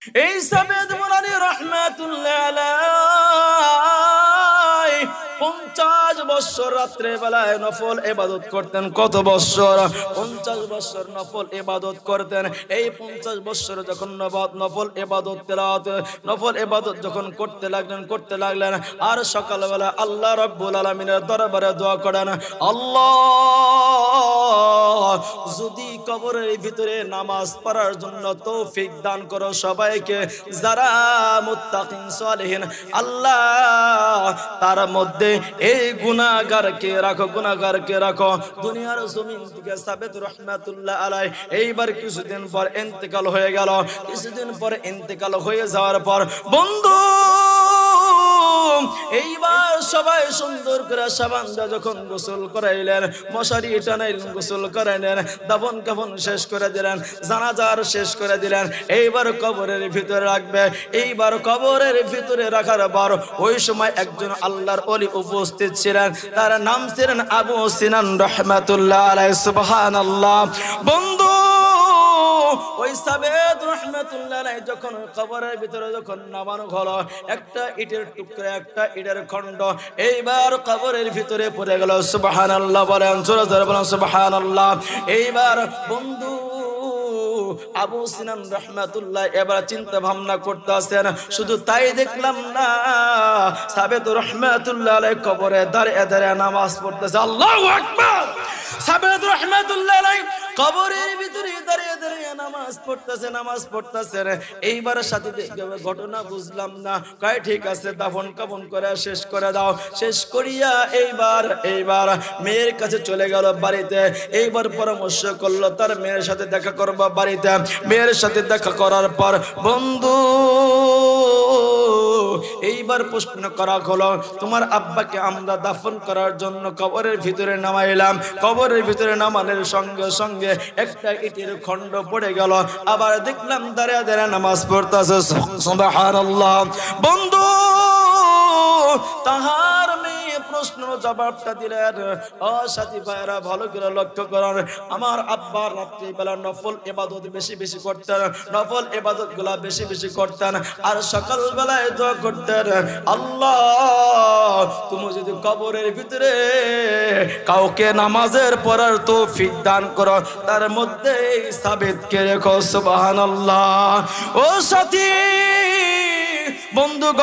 এই সাবেদ মুরানি রাহমাতুল্লাহ আলাইহি 50 বছর রাত্রে বেলায় নফল ইবাদত করতেন। কত বছর? 50 বছর নফল ইবাদত করতেন। এই 50 বছর যখন নফল ইবাদত তেলাওয়াত নফল ইবাদত যখন করতে লাগলেন আর সকালবেলা আল্লাহ রাব্বুল আলামিনের দরবারে দোয়া করেন, আল্লাহ যদি কবরের ভিতরে নামাজ পড়ার জন্য তৌফিক দান করো সবাইকে, যারা মুত্তাকিন সালেহিন, আল্লাহ তার মধ্যে এই গুনাহগারকে রাখো। দুনিয়ার জমিন থেকে সাবেত রাহমাতুল্লাহ আলাইহি এইবার কিছুদিন পর ইন্তেকাল হয়ে গেল। কিছুদিন পর ইন্তেকাল হয়ে যাওয়ার পর বন্ধু এইবার সবাই সুন্দর করে সাবান দিয়ে যখন গোসল করাইলেন, মশারি টানাইলেন, গোসল করাইলেন, দাফন কাফন শেষ করে দিলেন, জানাজার শেষ করে দিলেন। এইবার কবরের ভিতরে রাখবে। এইবার কবরের ভিতরে রাখার পর ওই সময় একজন আল্লাহর ওলি উপস্থিত ছিলেন, তার নাম ছিলেন আবু সিনান রাহমাতুল্লাহ আলাইহি। সুবহানাল্লাহ। বন্ধু ওই সাবেদ রাহমাতুল্লাহ আলাইহি যখন কবরের ভিতরে যখন নামানো হলো, একটা ইটের টুকরা, একটা ইটের খণ্ড এইবার কবরের ভিতরে পড়ে গেল। সুবহানাল্লাহ বলেন, জোরে জোরে বলেন সুবহানাল্লাহ। এইবার বন্ধু আবু সিনান রাহমাতুল্লাহ এবার চিন্তা ভাবনা করতেছেন, শুধু তাই দেখলাম না, সাবেদ রাহমাতুল্লাহ আলাইহি কবরে দাঁড়িয়ে নামাজ পড়তেছে। আল্লাহু আকবার। সাবেদ রাহমাতুল্লাহ আলাইহি কবরের ভিতরে দাঁড়িয়ে নামাজ পড়তেছেন। এইবার সাথে ঘটনা বুঝলাম না, কয় ঠিক আছে দাফন কাফন করে শেষ করে দাও। শেষ করিয়া এইবার মেয়ের কাছে চলে গেল বাড়িতে। এইবার পরামর্শ করলো তার মেয়ের সাথে দেখা করবা বাড়িতে। মেয়ের সাথে দেখা করার পর বন্ধু এইবার প্রশ্ন করা হলো, তোমার আব্বাকে আমরা দাফন করার জন্য কবরের ভিতরে নামাইলাম। কবরের ভিতরে নামানোর সঙ্গে সঙ্গে একটা ইটের খণ্ড পড়ে গেল। আবার দেখলাম দাঁড়িয়ে নামাজ পড়তেছে। সুবহানাল্লাহ। বন্ধু তাহার মেয়ে প্রশ্ন জবাবটা দিলেন, ও সাথী ভাইরা ভালো করে লক্ষ্য করেন, আমার আব্বা রাত্রিবেলা নফল ইবাদত বেশি করতেন, নফল ইবাদত গুলা বেশি করতেন, আর সকালবেলায় দোয়া করতেন, আল্লাহ তুমি যদি কবরের ভিতরে কাউকে নামাজের পড়ার তৌফিক দান করো, তার মধ্যে সাবেতকে রেখো। সুবহানাল্লাহ। ও সাথী বন্ধুগণ,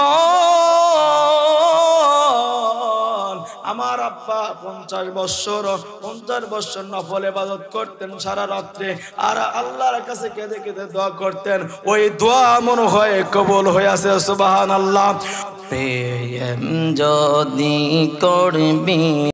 আমার আব্বা 50 বছর নফল ইবাদত করতেন সারা রাত্রে, আর আল্লাহর কাছে কেঁদে কেঁদে দোয়া করতেন। ওই দোয়া মনে হয় কবুল হয়ে আছে। সুবহানাল্লাহ। প্রেম যদি করবি